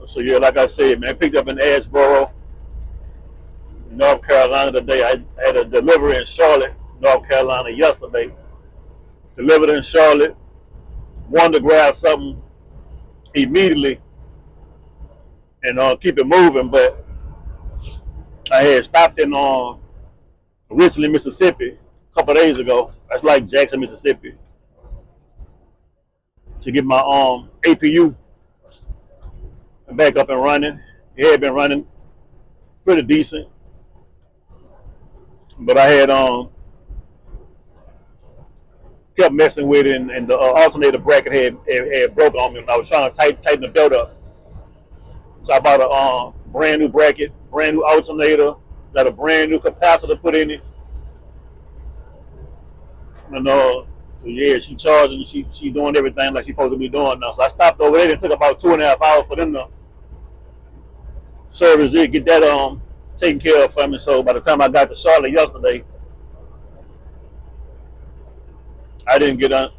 So yeah, like I said, man, picked up in Asheboro, North Carolina today. I had a delivery in Charlotte, North Carolina yesterday. Delivered in Charlotte. Wanted to grab something immediately and keep it moving, but I had stopped in Richland, Mississippi, a couple of days ago. That's like Jackson, Mississippi, to get my APU back up and running. It had been running pretty decent, but I had kept messing with it, and the alternator bracket had broke on me, and I was trying to tighten the belt up. So I bought a brand new bracket, brand new alternator, got a brand new capacitor put in it, and so yeah, she charging, she doing everything like she's supposed to be doing now. So I stopped over there. It took about 2.5 hours for them to service it, get that taken care of for me. So by the time I got to Charlotte yesterday, I didn't get I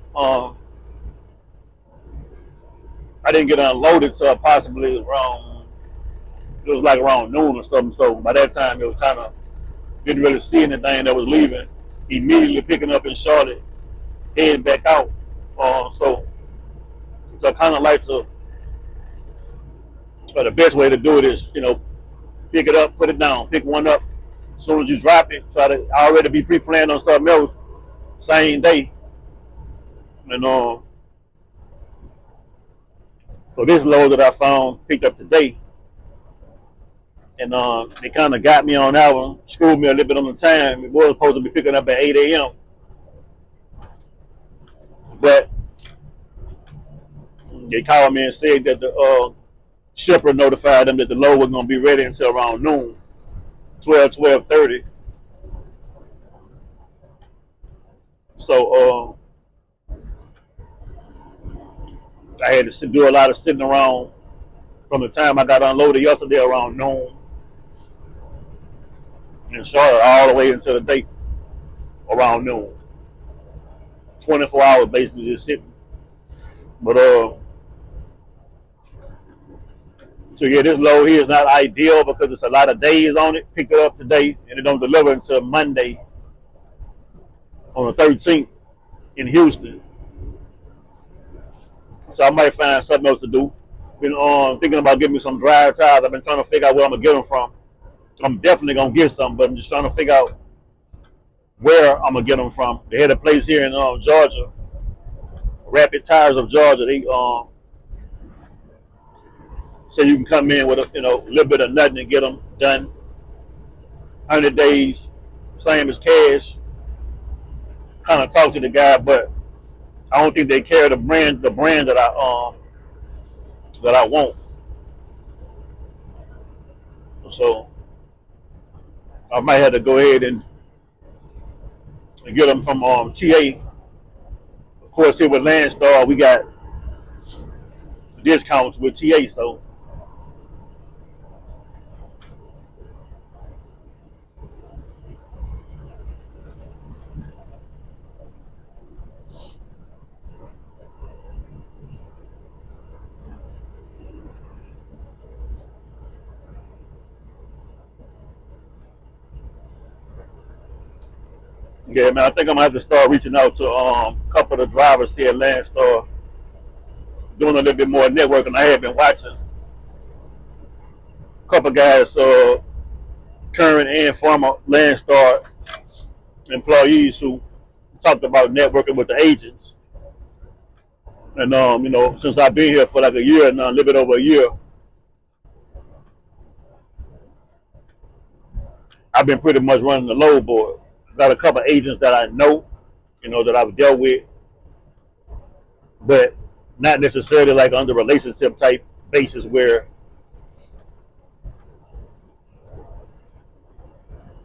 didn't get unloaded till possibly around, it was like around noon or something. So by that time, it was kind of, didn't really see anything that was leaving. Immediately picking up in Charlotte, heading back out. So I kind of like to, the best way to do it is, pick it up, put it down, pick one up. As soon as you drop it, try to already be pre-planned on something else, same day. And so this load that I found, picked up today, and they kind of got me on that one, screwed me a little bit on the time. It was supposed to be picking up at 8 a.m. But they called me and said that the shipper notified them that the load was going to be ready until around noon, 12:30. So I had to do a lot of sitting around from the time I got unloaded yesterday around noon and Charlotte all the way until the date around noon. 24 hours basically just sitting. But so yeah, this load here is not ideal because it's a lot of days on it. Picked it up today and it don't deliver until Monday on the 13th in Houston. So I might find something else to do. Been thinking about getting me some drive tires. I've been trying to figure out where I'm gonna get them from. I'm definitely gonna get some, but I'm just trying to figure out where I'm gonna get them from. They had a place here in Georgia, Rapid Tires of Georgia. They say you can come in with a little bit of nothing and get them done. 100 days, same as cash. Kind of talk to the guy, but I don't think they carry the brand that I want. So I might have to go ahead and get them from TA. Of course, here with Landstar, we got discounts with TA, so yeah, man. I think I'm gonna have to start reaching out to a couple of the drivers here at Landstar, doing a little bit more networking. I have been watching a couple of guys, current and former Landstar employees who talked about networking with the agents. And since I've been here for like a year now, a little bit over a year, I've been pretty much running the load board. Got a couple of agents that I know, that I've dealt with, but not necessarily like under relationship type basis where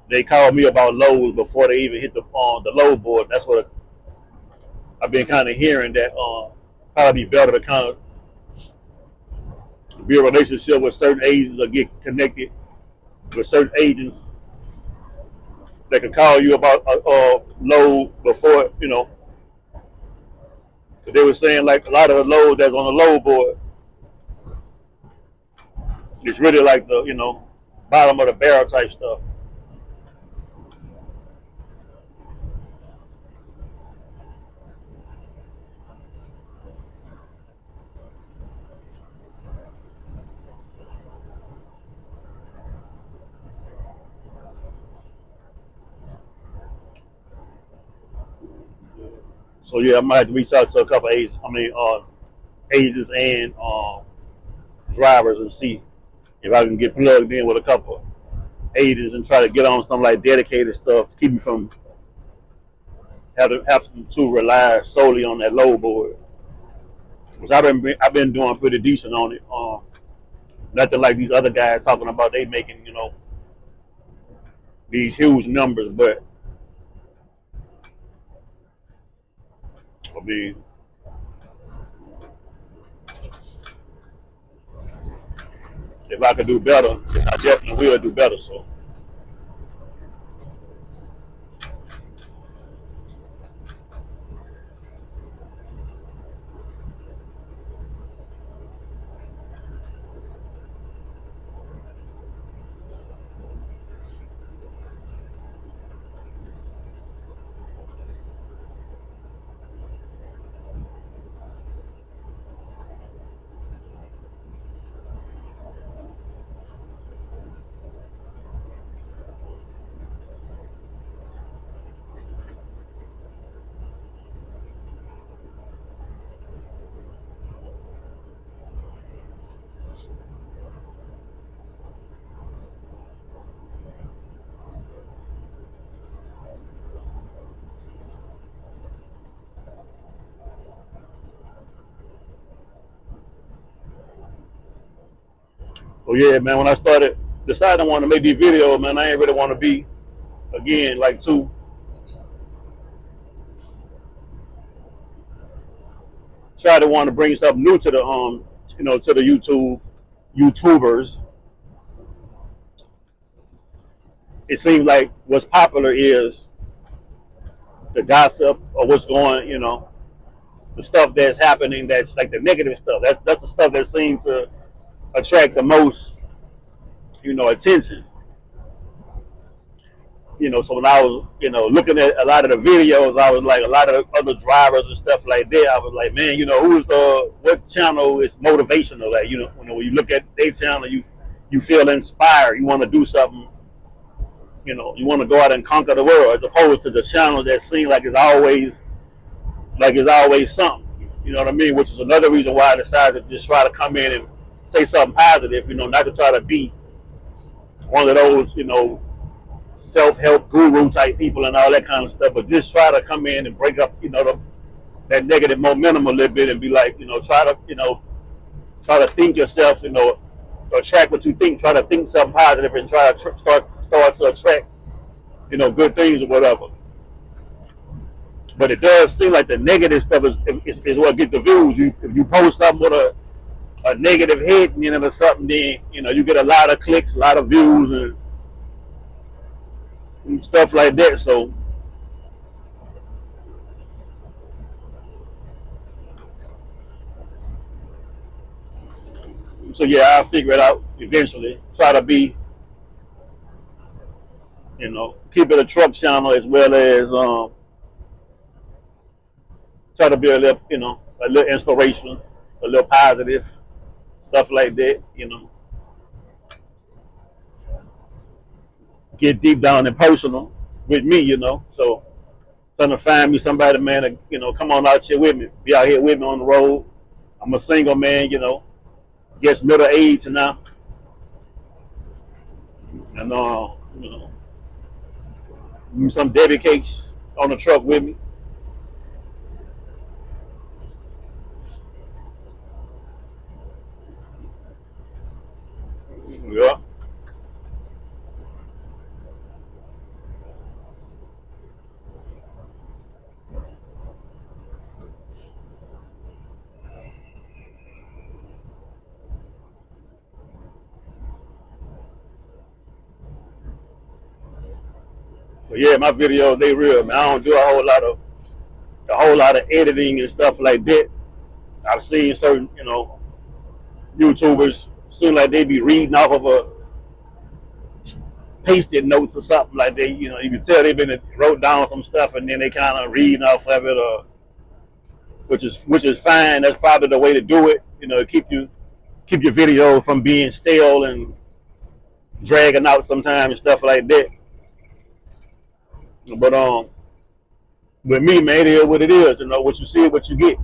they call me about loads before they even hit the load board. That's what I've been kind of hearing, that probably be better to kind of be a relationship with certain agents or get connected with certain agents that can call you about a load before, they were saying like a lot of the loads that's on the load board, It's really like the bottom of the barrel type stuff. So yeah, I might have to reach out to a couple of agents. Agents and drivers and see if I can get plugged in with a couple agents and try to get on some like dedicated stuff to keep me from having to rely solely on that load board. Because I've been doing pretty decent on it. Nothing like these other guys talking about they making these huge numbers, but I mean if I could do better, I definitely will do better. So yeah, man, when I started deciding I want to make these videos, man, I ain't really want to be again like try to want to bring something new to the to the YouTubers. It seems like what's popular is the gossip or what's going, the stuff that's happening that's like the negative stuff. That's the stuff that seems to attract the most, attention. So when I was, looking at a lot of the videos, I was like a lot of other drivers and stuff like that. I was like, man, what channel is motivational? Like, when you look at their channel, you feel inspired. You want to do something. You want to go out and conquer the world, as opposed to the channel that seems like it's always something. You know what I mean? Which is another reason why I decided to just try to come in and say something positive. Not to try to be one of those, self-help guru type people and all that kind of stuff, but just try to come in and break up, that negative momentum a little bit and be like, try to think yourself, attract what you think. Try to think something positive and try to start to attract, good things or whatever. But it does seem like the negative stuff is what get the views. If you post something with a negative hit, or something, then you get a lot of clicks, a lot of views, and stuff like that. So yeah, I'll figure it out eventually. Try to be, keep it a truck channel as well as try to be a little inspirational, a little positive, stuff like that. Get deep down and personal with me. So trying to find me somebody, man, to, come on out here with me, be out here with me on the road. I'm a single man, gets middle age now, and some dedicates on the truck with me. Yeah. But yeah, my videos they real, man. I don't do a whole lot of editing and stuff like that. I've seen certain, YouTubers seem like they be reading off of a pasted notes or something like they, you can tell they've been wrote down some stuff and then they kind of reading off of it, or which is fine. That's probably the way to do it. Keep your video from being stale and dragging out sometimes and stuff like that. But with me, man, it is what it is. What you see, what you get.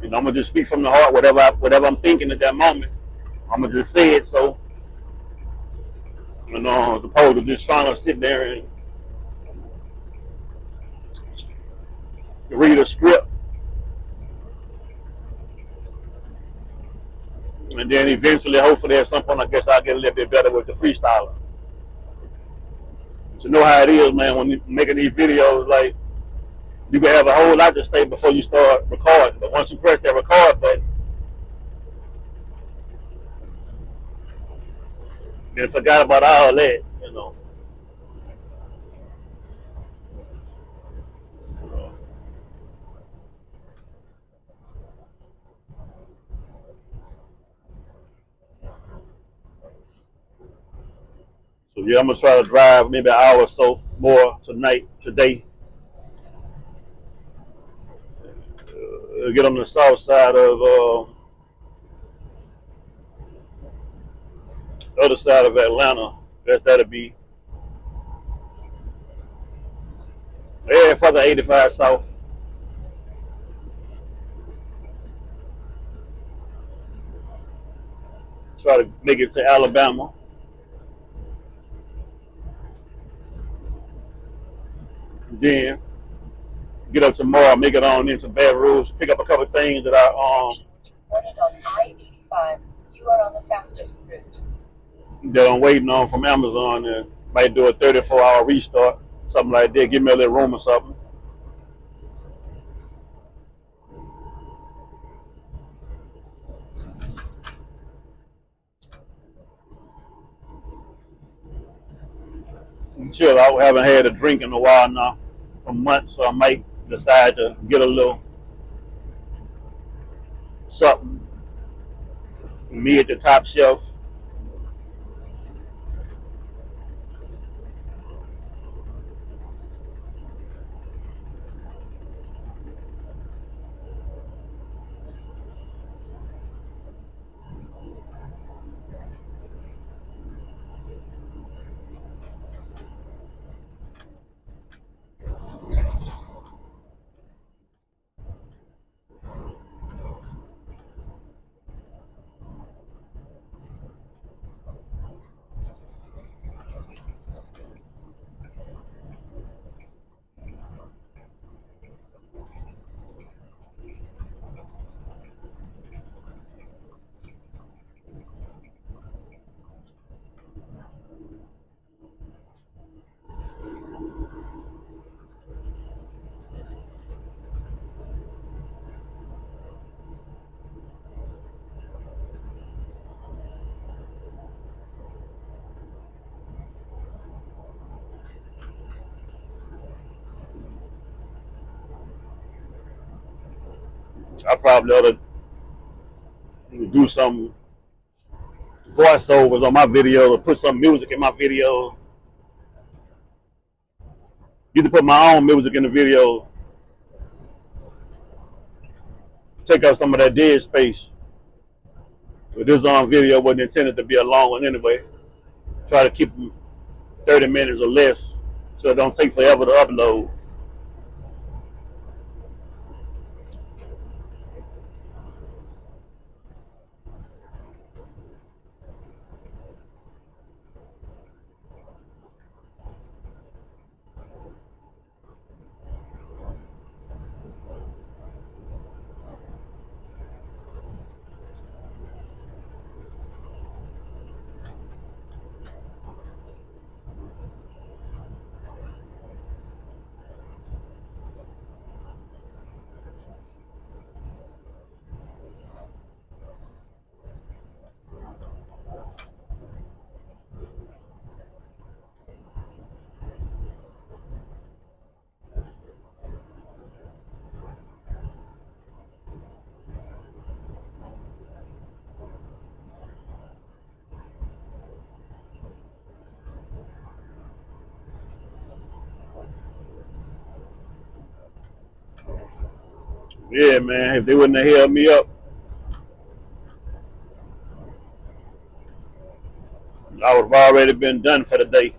I'm gonna just speak from the heart, whatever I'm thinking at that moment. I'm gonna just say it. So, as opposed to just trying to sit there and read a script, and then eventually, hopefully, at some point, I guess I'll get a little bit better with the freestyling. But you know how it is, man. When you're making these videos, like you can have a whole lot to say before you start recording, but once you press that record button, then forgot about all that. So yeah, I'm gonna try to drive maybe an hour or so more today. Get on the south side of the other side of Atlanta. That'll be further 85 south. Try to make it to Alabama. Then get up tomorrow, make it on into Baton Rouge, pick up a couple of things that You are on the fastest route. That I'm waiting on from Amazon, and might do a 34-hour restart, something like that. Give me a little room or something. Chill out. I haven't had a drink in a while now, for months, so I might decide to get a little something. Me at the top shelf. I probably ought to do some voiceovers on my video, or put some music in my video. You can put my own music in the video, take out some of that dead space. But this video wasn't intended to be a long one anyway. Try to keep them 30 minutes or less, so it don't take forever to upload. Yeah, man. If they wouldn't have held me up, I would have already been done for the day.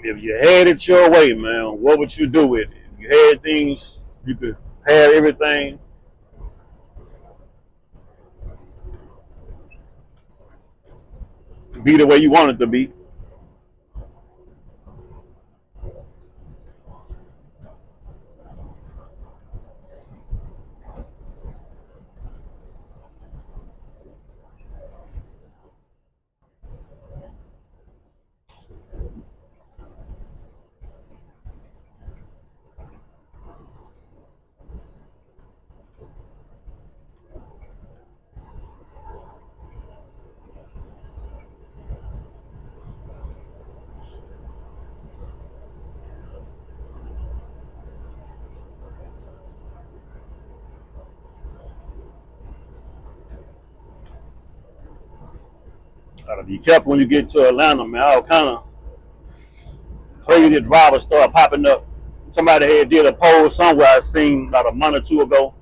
If you had it your way, man, what would you do with it? If you had things, you could have everything, be the way you want it to be. Gotta be careful when you get to Atlanta, man. All kind of crazy drivers start popping up. Somebody had did a poll somewhere I seen about a month or two ago.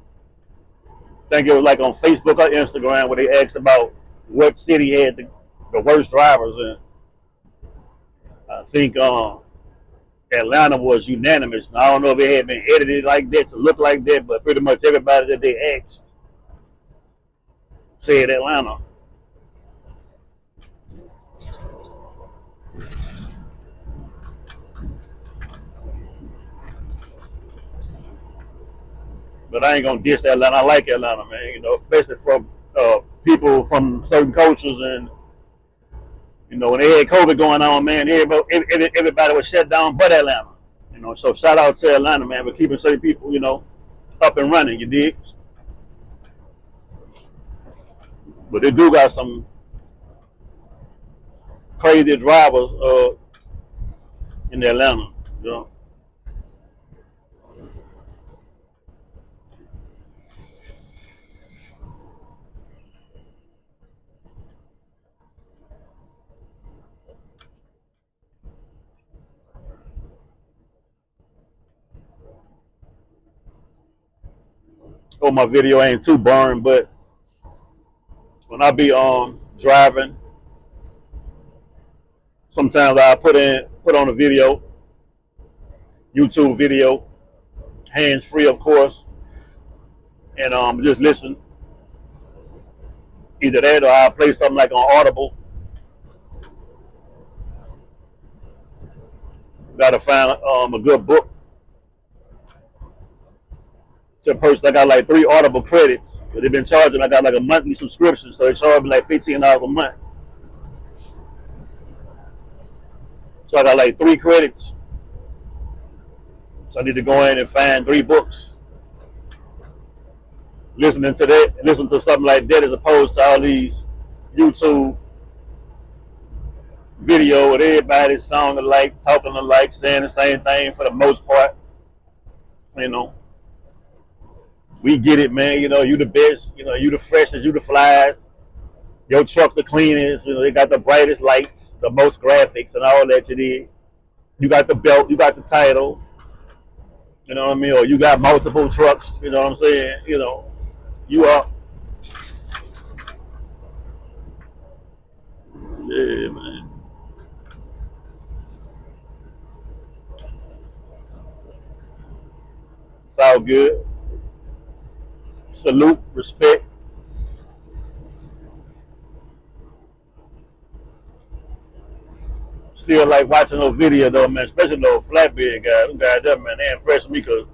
I think it was like on Facebook or Instagram where they asked about what city had the worst drivers, and I think Atlanta was unanimous. Now, I don't know if it had been edited like that to look like that, but pretty much everybody that they asked said Atlanta. But I ain't gonna diss Atlanta. I like Atlanta, man. You know, especially from people from certain cultures, and you know when they had COVID going on, man, everybody was shut down, but Atlanta. You know, so shout out to Atlanta, man, for keeping certain people, you know, up and running. You dig? But they do got some crazy drivers in Atlanta. You know. Oh, my video ain't too boring, but when I be driving, sometimes I put on a video, YouTube video, hands free, of course, and just listen. Either that or I play something like on Audible. Gotta find a good book to purchase. I got like 3 Audible credits. But they've been charging. I got like a monthly subscription, so they charge me like $15 a month. So I got like 3 credits. So I need to go in and find 3 books. Listening to that, listen to something like that as opposed to all these YouTube video with everybody sounding alike, talking alike, saying the same thing for the most part. You know, we get it, man. You know, you the best. You know, you the freshest, you the flies. Your truck the cleanest. You know, they got the brightest lights, the most graphics, and all that you did. You got the belt, you got the title. You know what I mean? Or you got multiple trucks. You know what I'm saying? You know, you are. Yeah, man. It's all good. Salute, respect. Still like watching those videos though, man. Especially those flatbed guys. Them guys, there, man, they impress me because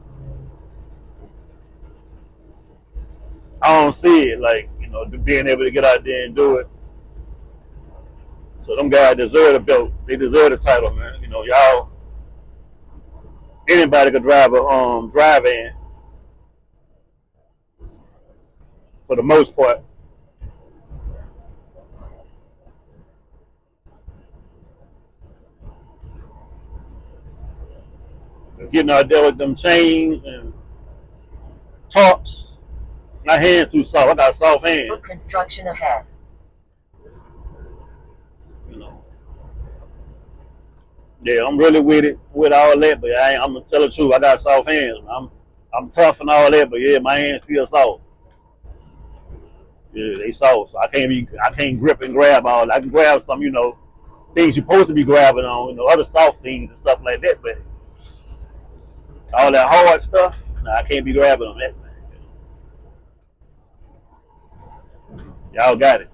I don't see it like you know being able to get out there and do it. So them guys deserve the belt. They deserve the title, man. You know, y'all. Anybody could drive a drive in for the most part. Getting out there with them chains and tarps. My hands too soft. I got soft hands. Construction ahead. You know. Yeah, I'm really with it, with all that, but I'm gonna tell the truth. I got soft hands. I'm tough and all that, but yeah, my hands feel soft. Yeah, they soft, so I can't grip and grab all. I can grab some, things you're supposed to be grabbing on, other soft things and stuff like that, but all that hard stuff, nah, I can't be grabbing on that. Y'all got it.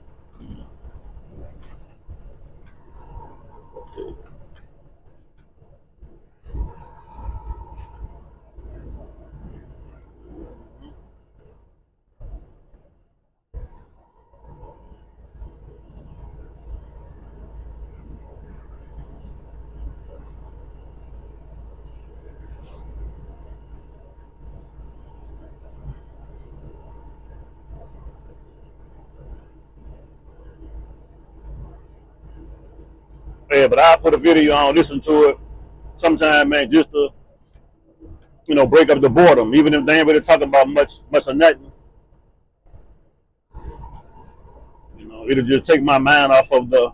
Yeah, but I put a video on, listen to it sometime, man, just to break up the boredom. Even if they ain't really talking about much or nothing, it'll just take my mind off of the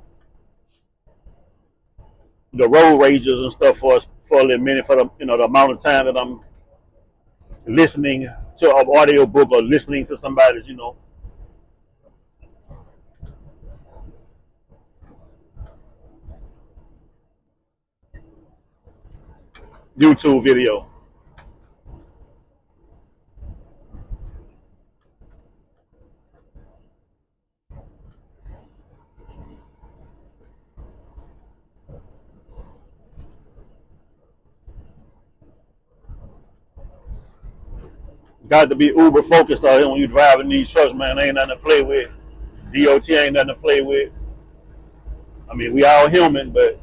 road rages and stuff for a little minute for the amount of time that I'm listening to an audio book or listening to somebody's YouTube video. Got to be uber focused on it when you driving these trucks, man. Ain't nothing to play with. DOT ain't nothing to play with. I mean, we all human, but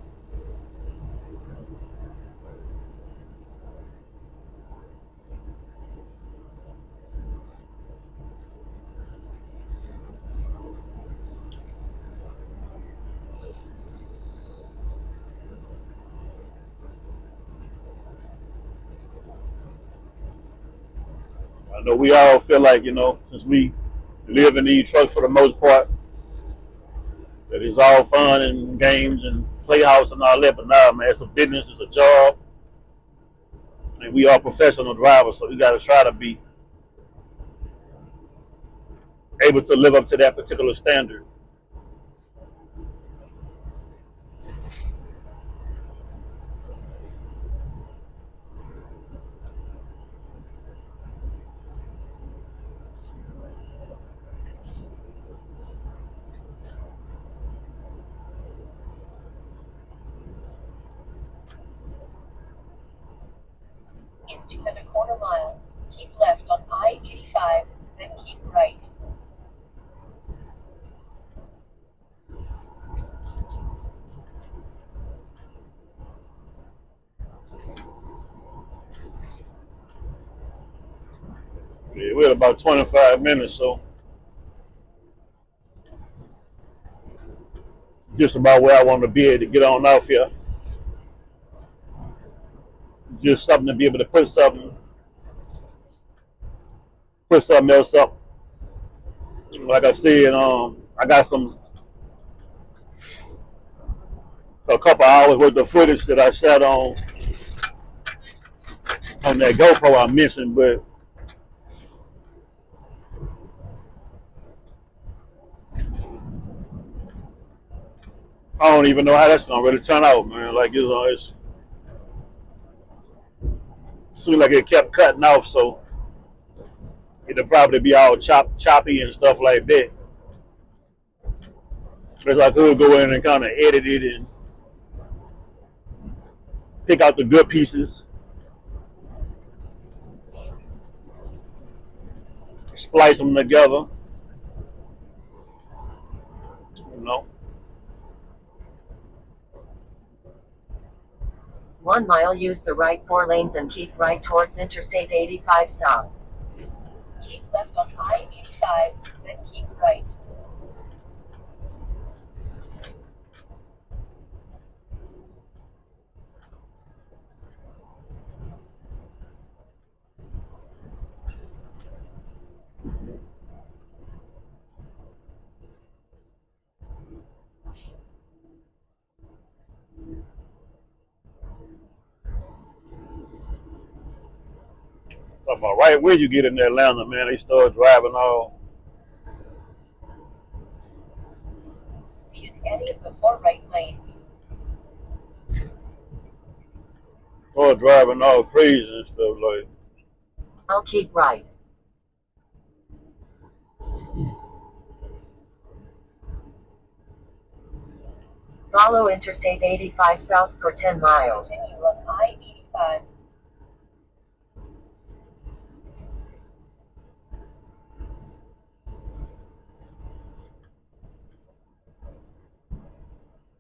I know we all feel like, since we live in these trucks for the most part, that it's all fun and games and playhouse and all that. But nah, man, it's a business, it's a job, and we are professional drivers, so we got to try to be able to live up to that particular standard. In 2.25 miles, keep left on I-85, then keep right. Yeah, we're at about 25 minutes, so just about where I want to be able to get on off here. Just something to be able to put something else up. Like I said, I got a couple hours worth of footage that I shot on that GoPro I mentioned, but I don't even know how that's gonna really turn out, man. Like it seemed like it kept cutting off, so it'll probably be all choppy and stuff like that. Because I could go in and kind of edit it and pick out the good pieces, splice them together, you know. 1 mile, use the right 4 lanes and keep right towards Interstate 85 South. Keep left on I-85, then keep right. About right when you get in Atlanta, man, they start driving all. Be in any of the 4 right lanes. Start driving all crazy and stuff like. I'll keep right. Follow Interstate 85 south for 10 miles. Continue on I-85.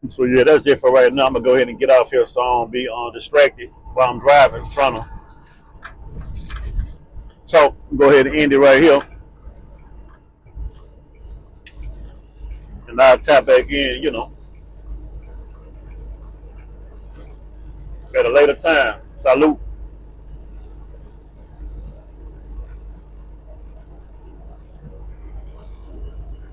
So yeah, that's it for right now. I'm gonna go ahead and get off here so I don't be distracted while I'm driving, trying to talk. Go ahead and end it right here, and I'll tap back in, at a later time. Salute.